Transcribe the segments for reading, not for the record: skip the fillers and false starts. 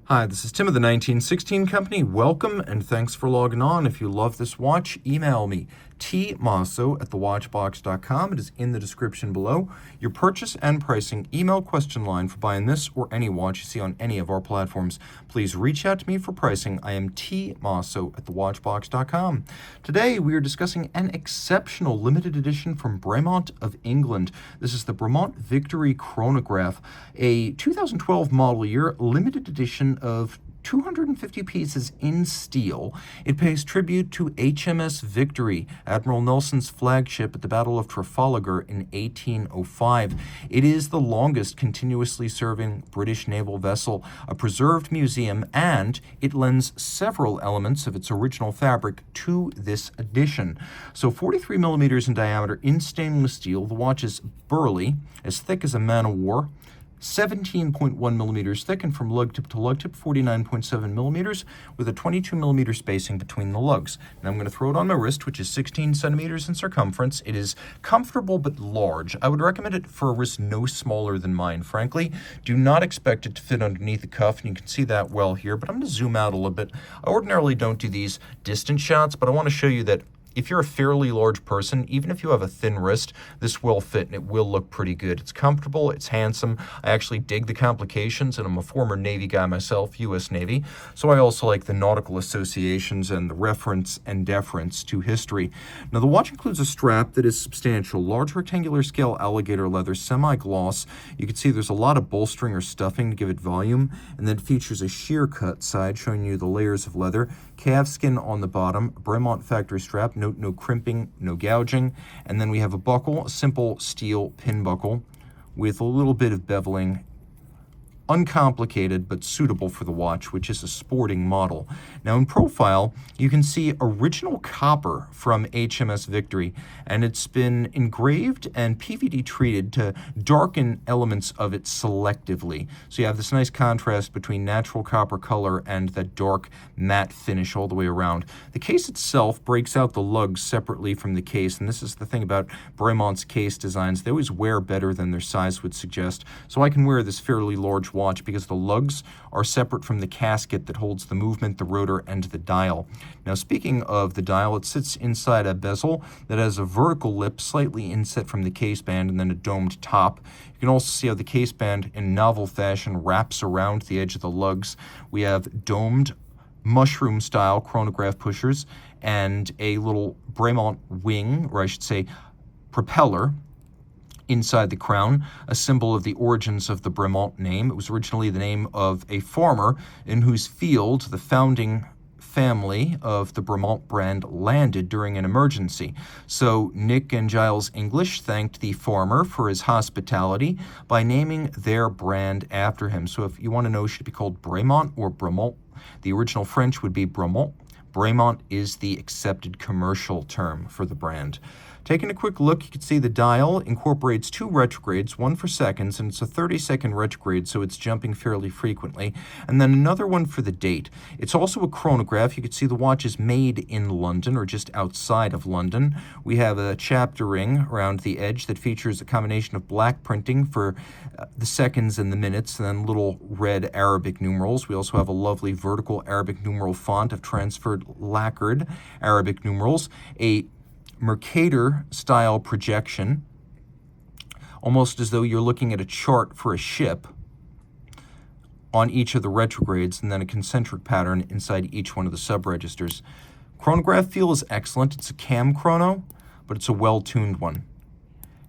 Hi, this is Tim of the 1916 Company. Welcome and thanks for logging on. If you love this watch, email me, tmosso@thewatchbox.com. It is in the description below. Your purchase and pricing email question line for buying this or any watch you see on any of our platforms. Please reach out to me for pricing. I am tmosso@thewatchbox.com. Today we are discussing an exceptional limited edition from Bremont of England. This is the Bremont Victory Chronograph, a 2012 model year limited edition of 250 pieces in steel. It pays tribute to HMS Victory, Admiral Nelson's flagship at the Battle of Trafalgar in 1805. It is the longest continuously serving British naval vessel, a preserved museum, and it lends several elements of its original fabric to this edition. So 43 millimeters in diameter in stainless steel. The watch is burly, as thick as a man of war, 17.1 millimeters thick, and from lug tip to lug tip, 49.7 millimeters, with a 22 millimeter spacing between the lugs. Now I'm going to throw it on my wrist, which is 16 centimeters in circumference. It is comfortable but large. I would recommend it for a wrist no smaller than mine, frankly. Do not expect it to fit underneath the cuff, and you can see that well here, but I'm going to zoom out a little bit. I ordinarily don't do these distant shots, but I want to show you that if you're a fairly large person, even if you have a thin wrist, this will fit and it will look pretty good. It's comfortable, it's handsome. I actually dig the complications, and I'm a former Navy guy myself, U.S. Navy, so I also like the nautical associations and the reference and deference to history. Now, the watch includes a strap that is substantial, large rectangular scale alligator leather, semi-gloss. You can see there's a lot of bolstering or stuffing to give it volume, and then it features a sheer cut side showing you the layers of leather, calfskin on the bottom, Bremont factory strap. Note no crimping, no gouging. And then we have a buckle, a simple steel pin buckle with a little bit of beveling, uncomplicated but suitable for the watch, which is a sporting model. Now in profile, you can see original copper from HMS Victory, and it's been engraved and PVD treated to darken elements of it selectively. So you have this nice contrast between natural copper color and that dark matte finish all the way around. The case itself breaks out the lugs separately from the case, and this is the thing about Bremont's case designs. They always wear better than their size would suggest. So I can wear this fairly large watch because the lugs are separate from the casket that holds the movement, the rotor, and the dial. Now, speaking of the dial, it sits inside a bezel that has a vertical lip slightly inset from the case band and then a domed top. You can also see how the case band in novel fashion wraps around the edge of the lugs. We have domed mushroom-style chronograph pushers and a little Bremont wing, or I should say propeller, inside the crown, a symbol of the origins of the Bremont name. It was originally the name of a farmer in whose field the founding family of the Bremont brand landed during an emergency. So Nick and Giles English thanked the farmer for his hospitality by naming their brand after him. So if you want to know, should it be called Bremont or Bremont? The original French would be Bremont. Bremont is the accepted commercial term for the brand. Taking a quick look, you can see the dial incorporates two retrogrades, one for seconds, and it's a 30-second retrograde, so it's jumping fairly frequently, and then another one for the date. It's also a chronograph. You can see the watch is made in London, or just outside of London. We have a chapter ring around the edge that features a combination of black printing for the seconds and the minutes, and then little red Arabic numerals. We also have a lovely vertical Arabic numeral font of transferred lacquered Arabic numerals, a Mercator-style projection, almost as though you're looking at a chart for a ship on each of the retrogrades, and then a concentric pattern inside each one of the sub-registers. Chronograph feel is excellent. It's a cam chrono, but it's a well-tuned one.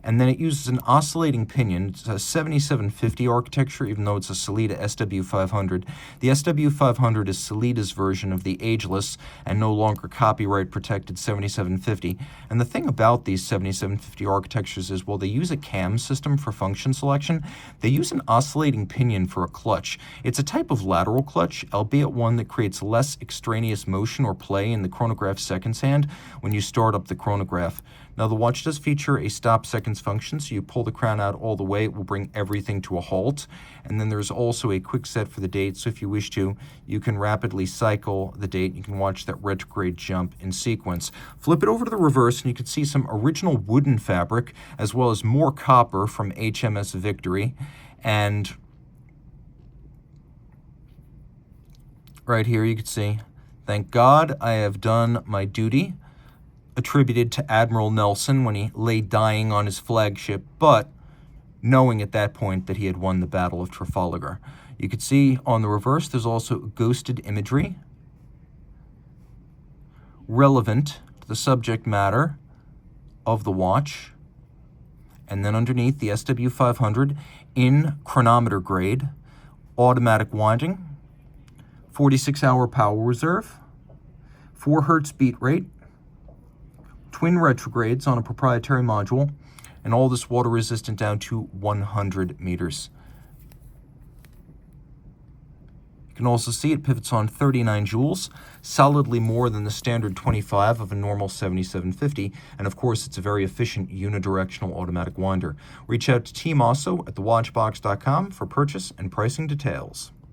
And then it uses an oscillating pinion. It's a 7750 architecture, even though it's a Sellita SW500. The SW500 is Sellita's version of the ageless and no longer copyright-protected 7750. And the thing about these 7750 architectures is, while they use a cam system for function selection, they use an oscillating pinion for a clutch. It's a type of lateral clutch, albeit one that creates less extraneous motion or play in the chronograph seconds hand when you start up the chronograph. Now, the watch does feature a stop seconds function, so you pull the crown out all the way, it will bring everything to a halt. And then there's also a quick set for the date, so if you wish to, you can rapidly cycle the date. You can watch that retrograde jump in sequence. Flip it over to the reverse, and you can see some original wooden fabric, as well as more copper from HMS Victory. And Right here you can see, "Thank God I have done my duty," attributed to Admiral Nelson when he lay dying on his flagship, but knowing at that point that he had won the Battle of Trafalgar. You can see on the reverse there's also ghosted imagery relevant to the subject matter of the watch. And then underneath, the SW500 in chronometer grade, automatic winding, 46-hour power reserve, 4 Hertz beat rate, twin retrogrades on a proprietary module, and all this water resistant down to 100 meters. You can also see it pivots on 39 joules, solidly more than the standard 25 of a normal 7750, and of course it's a very efficient unidirectional automatic winder. Reach out to Team Mosso at thewatchbox.com for purchase and pricing details.